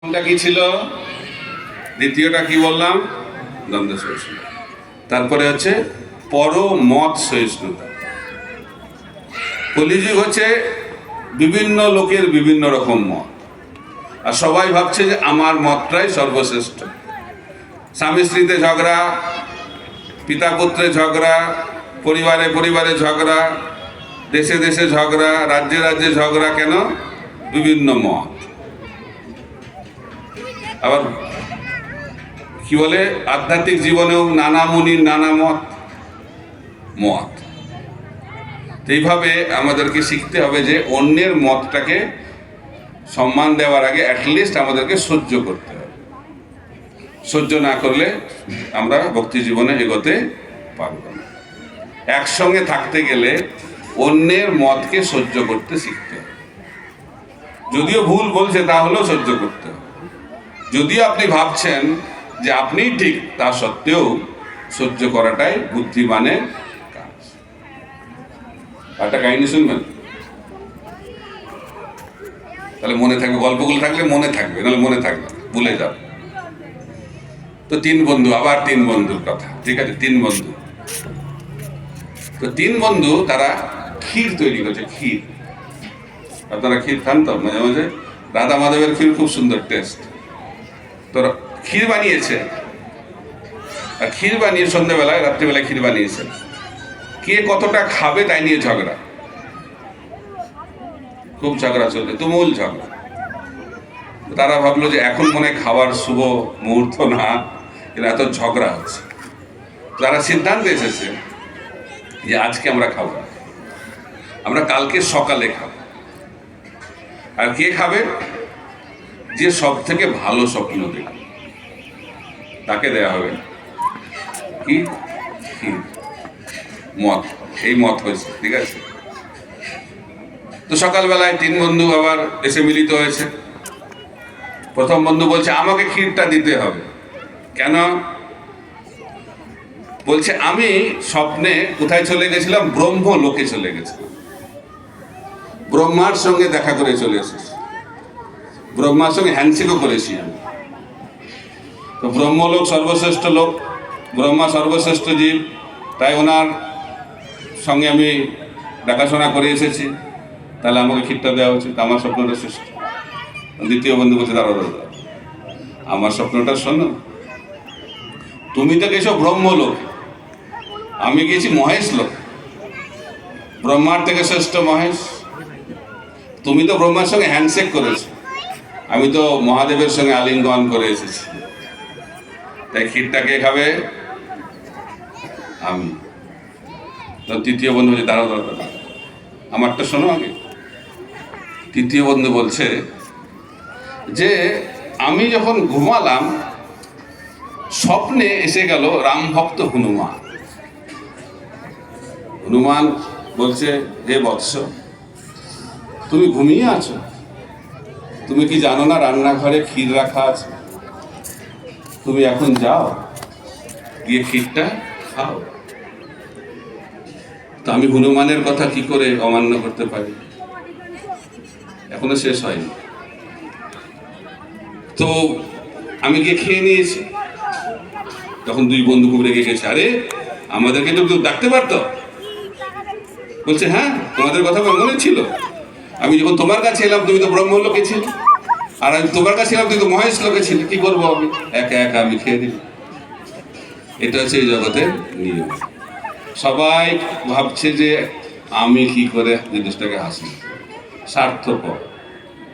এটা কি ছিল? দ্বিতীয়টা কি বললাম? দ্বন্দ্ব সহিষ্ণুতা। তারপরে হচ্ছে পরমত সহিষ্ণুতা। কলিযুগ হচ্ছে বিভিন্ন লোকের বিভিন্ন রকম মত, আর সবাই ভাবছে যে আমার মতটাই সর্বশ্রেষ্ঠ। স্বামী স্ত্রীতে ঝগড়া, পিতা পুত্রে ঝগড়া, পরিবারে পরিবারে ঝগড়া, দেশে দেশে ঝগড়া, রাজ্যে রাজ্যে ঝগড়া। কেন? বিভিন্ন মত। আবার কি বলে, আধ্যাত্মিক জীবনেও নানা মুনির নানা মত। এইভাবে আমাদেরকে শিখতে হবে যে অন্যের মতটাকে সম্মান দেওয়ার আগে অ্যাটলিস্ট আমাদেরকে সহ্য করতে হবে। সহ্য না করলে আমরা ভক্তি জীবনে এগোতে পারব না। একসঙ্গে থাকতে গেলে অন্যের মতকে সহ্য করতে শিখতে হবে। যদিও ভুল বলছে তাহলেও সহ্য করতে হবে। যদিও আপনি ভাবছেন যে আপনিই ঠিক, তা সত্ত্বেও সহ্য করাটাই বুদ্ধিমানের কাজ। একটা কাহিনী শুনবেন, তাহলে মনে থাকবে। গল্পগুলো থাকলে মনে থাকবে, নাহলে মনে থাকবে, ভুলে যাবে। তো তিন বন্ধু, আবার তিন বন্ধুর কথা, ঠিক আছে? তিন বন্ধু, তো তিন বন্ধু তারা ক্ষীর তৈরি করছে। ক্ষীর, আপনারা ক্ষীর খান তো মাঝে মাঝে? রাধা মাধবের ক্ষীর খুব সুন্দর টেস্ট। তো ক্ষীর বানিয়েছে, আর ক্ষীর বানিয়ে সন্ধ্যেবেলায়, রাত্রিবেলায় ক্ষীর বানিয়েছে। কে কতটা খাবে তাই নিয়ে ঝগড়া, খুব ঝগড়া চলছে, তুমুল ঝগড়া। তারা ভাবলো যে এখন মনে খাওয়ার শুভ মুহূর্ত না, এত ঝগড়া হচ্ছে। তারা সিদ্ধান্ত এসেছে যে আজকে আমরা খাবো না, আমরা কালকে সকালে খাবো। আর কে খাবে? যে সব থেকে ভালো স্বপ্ন দেখবে তাকে দেয়া হবে কি মত। এই মত হয়েছে, ঠিক আছে? তো সকালবেলায় তিন বন্ধু আবার এসে মিলিত হয়েছে। প্রথম বন্ধু বলছে আমাকে ক্ষীরটা দিতে হবে। কেন? বলছে আমি স্বপ্নে কোথায় চলে গেছিলাম? ব্রহ্ম লোকে চলে গেছিলাম, ব্রহ্মার সঙ্গে দেখা করে চলে এসেছি, ব্রহ্মার সঙ্গে হ্যান্ডশেকও করেছি আমি। তো ব্রহ্মলোক সর্বশ্রেষ্ঠ লোক, ব্রহ্মা সর্বশ্রেষ্ঠ জীব, তাই ওনার সঙ্গে আমি দেখাশোনা করে এসেছি, তাহলে আমাকে ক্ষীরটা দেওয়া উচিত, আমার স্বপ্নটা শ্রেষ্ঠ। দ্বিতীয় বন্ধু বলছে দাঁড়া দাদা, আমার স্বপ্নটা শোনো। তুমি তো গেছো ব্রহ্মলোক, আমি গেছি মহেশ লোক, ব্রহ্মার থেকে শ্রেষ্ঠ মহেশ। তুমি তো ব্রহ্মার সঙ্গে হ্যান্ডশেক করেছো, আমি তো মহাদেবের সঙ্গে আলিঙ্গন করে এসেছি। তাই ক্ষীরটা কে খাবে? আমি। তো তৃতীয় বন্ধু বলছে দাঁড়াও দাঁড়াও, আমারটা শোনো আগে। তৃতীয় বন্ধু বলছে যে আমি যখন ঘুমালাম স্বপ্নে এসে গেল রাম ভক্ত হনুমান। হনুমান বলছে হে বৎস, তুমি ঘুমিয়ে আছো, তুমি কি জানো না রান্নাঘরে ক্ষীর রাখা আছে? তুমি এখন যাও, গিয়ে ক্ষীরটা খাও। তো আমি হনুমানের কথা কি করে অমান্য করতে পারি? এখনো শেষ হয়নি। তো আমি গিয়ে খেয়ে নিয়েছি। তখন দুই বন্ধু খুব রেগে গেছে, আরে আমাদেরকে তো ডাকতে পারতো। বলছে হ্যাঁ, তোমাদের কথা মনে ছিল, আমি যখন তোমার কাছে এলাম তুমি তো ব্রহ্মলোকে ছিলে, আর আমি তোমার কাছে এলাম তুমি তো মহেশ লোকে ছিলে। কি করবো আমি? একা একা আমি খেয়ে দিই। এটা হচ্ছে এই জগতের নিয়ম। সবাই ভাবছে যে আমি কি করে জিনিসটাকে হাসি, স্বার্থপর।